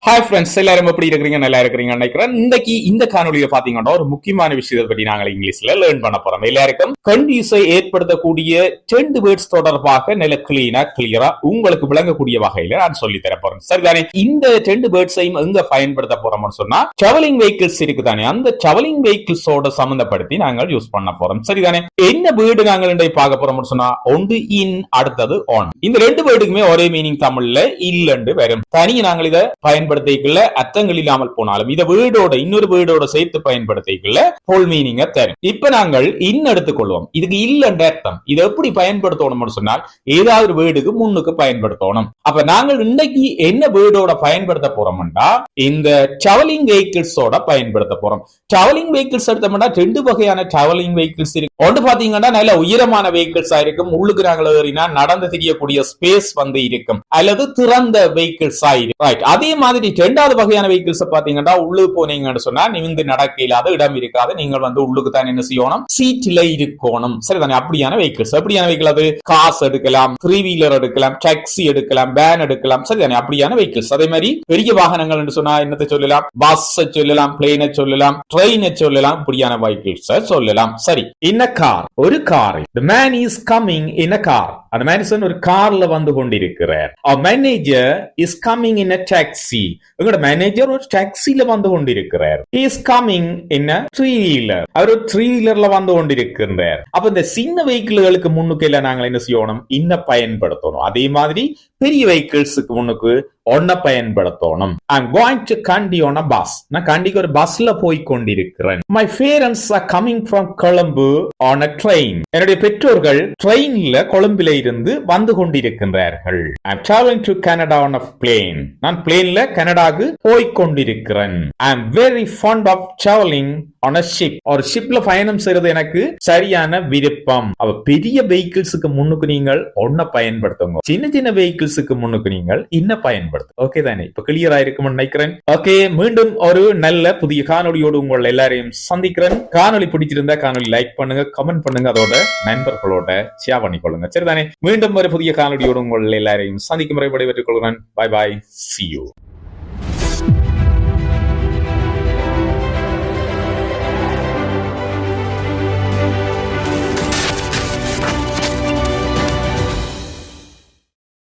Hi friends, எல்லாரும் எப்படி இருக்கிறீங்க? நல்லா இருக்கிறீங்க நினைக்கிறேன். இன்னைக்கு இந்த காணொலியை பாத்தீங்கன்னா ஒரு முக்கியமான விஷயத்தை பற்றி நாங்கள் இங்கிலீஷ்ல லேர்ன் பண்ண போறோம். எல்லாருக்கும் கன்ஃபியூஸை ஏற்படுத்தக்கூடிய 10 வேர்ட்ஸ் தொடர்பாக நல்ல கிளியரா உங்களுக்கு விளங்கக்கூடிய வகையில நான் சொல்லி தர போறேன். சரிதானே? இந்த 10 வேர்ட்ஸையும் எங்க பயன்படுத்த போறோம்னு சொன்னா டிராவலிங் வெஹிக்கிள்ஸ் இருக்குதானே, அந்த டிராவலிங் வெஹிக்கிள்ஸோட சம்பந்தப்படுத்தி நாங்கள் யூஸ் பண்ண போறோம். சரிதானே? என்ன வேர்டு நாங்கள் இன்றைக்கு பார்க்க போறோம்னு சொன்னா ஒன்று இன், அடுத்தது ஆன். இந்த ரெண்டு வேர்டுக்குமே ஒரே மீனிங் தமிழ்ல இல்லன்னு வரும். தனியே நாங்கள் இதை பயன்படுத்திக்கல அர்த்தங்கள் இல்லாமல் போனாலும் இத வேர்டோட இன்னொரு வேர்டோட சேர்த்து பயன்படுத்திக்கல ஹோல் மீனிங் தரும். இப்ப நாங்கள் இன் எடுத்துக்கொள்வோம். இதுக்கு இல்லன்ற அர்த்தம். இதை எப்படி பயன்படுத்தணும்னு சொன்னால் ஏதாவது வேர்டுக்கு முன்னுக்கு பயன்படுத்தணும். அப்ப நாங்கள் இன்னைக்கு என்ன வேர்டோட பயன்படுத்த போறோம்னா இந்த டிராவலிங் வெஹிக்கிள்ஸோட பயன்படுத்த போறோம். டிராவலிங் வெஹிக்கிள்ஸ் எடுத்தோம்னா ரெண்டு வகையான டிராவலிங் வெஹிக்கிள்ஸ் இருக்கு. ஒன்று பாத்தீங்கன்னா நல்ல உயரமான வெஹிக்கிள்ஸா இருக்கும், உள்ளுக்கு நாங்கள் ஏறினா நடந்து தெரியக்கூடிய ஸ்பேஸ் இருக்கும், அல்லது திறந்த வெஹிக்கிள்ஸா இருக்கும். அதே மாதிரி இரண்டாவது வகையான வெஹிக்கிள்ஸ் பாத்தீங்கன்னா உள்ளுக்கு போனீங்கன்னு சொன்னா நிமிந்து நடக்க இல்லாத இடம் இருக்காது, நீங்கள் உள்ளுக்கு தான் என்ன செய்யணும், சீட்ல இருக்கணும். சரிதானே? அப்படியான வெஹிக்கிள்ஸ். அப்படியான வெஹிக்கிள் அது காஸ் எடுக்கலாம், 3 வீலர் எடுக்கலாம், டாக்ஸி எடுக்கலாம், வேன் எடுக்கலாம். சரிதானே? அப்படியான வெஹிக்கிள்ஸ். அதே மாதிரி பெரிய வாகனங்கள் சொன்னா என்னத்தை சொல்லலாம், பஸ் சொல்லலாம், பிளேனை சொல்லலாம், ட்ரெயினை சொல்லலாம், இப்படியான வெஹிக்கிள்ஸ் சொல்லலாம். சரி, இன் a car, ஒரு car. the man is coming in a car. அந்த மனுஷன் ஒரு கார்ல வந்து கொண்டிருக்கிறார். a manager is coming in a taxi. உங்களோட மேனேஜர் ஒரு டாக்ஸில வந்து கொண்டிருக்கிறார். he is coming in a 3-wheeler. அவர் ஒரு 3-wheelerல வந்து கொண்டிருக்கிறார். அப்ப இந்த சின்ன வெஹிக்கிள்களுக்கு முன்னுக்கு எல்லாம் நாங்கள் என்ன செய்யணும், இன்ன பயன்படுத்தணும். அதே மாதிரி பெரிய வெஹிக்கிள்ஸுக்கு முன்னுக்கு ஒன்ன பயன்படுத்தணும். I'm going to Kandy on a bus. நான் கண்டிக்கு ஒரு பஸ்ல போய் கொண்டிருக்கிறேன். My parents are coming from Colombo on a train. என்னுடைய பெற்றோர்கள் ட்ரெயின்ல கொழும்பில இருந்து வந்து கொண்டிருக்கிறார்கள். I'm traveling to Canada on a plane. நான் பிளேன்ல கனடாக்கு போய் கொண்டிருக்கிறேன். I'm very fond of traveling on a ship. ஒரு ஷிப்ல பயணம் செய்யறது எனக்கு சரியான விருப்பம். அவ பெரிய வெஹிக்கிள்ஸுக்கு முன்னுக்கு நீங்கள் ஒன்ன பயன்படுத்துங்க, சின்ன சின்ன வெஹிக்கிள்ஸுக்கு முன்னுக்கு நீங்கள் இன்ன பயன்படுத்தும். ஓகே தானே? இப்ப கிளியரா இருக்கும்னு நினைக்கிறேன். ஓகே, மீண்டும் ஒரு நல்ல புதிய காணொலியோடு உங்கள் எல்லாரையும் சந்திக்கிறேன். காணொலி பிடிச்சிருந்தா காணொலி லைக் பண்ணுங்க, கமெண்ட் பண்ணுங்க, அதோட நண்பர்களோட ஷேர் பண்ணிக்கொள்ளுங்க. சரிதானே? மீண்டும் ஒரு புதிய காணொலியோடு உங்கள் எல்லாரையும் சந்திக்கும் முறை விடைபெற்றுக் கொள்கிறேன். Bye bye, see you.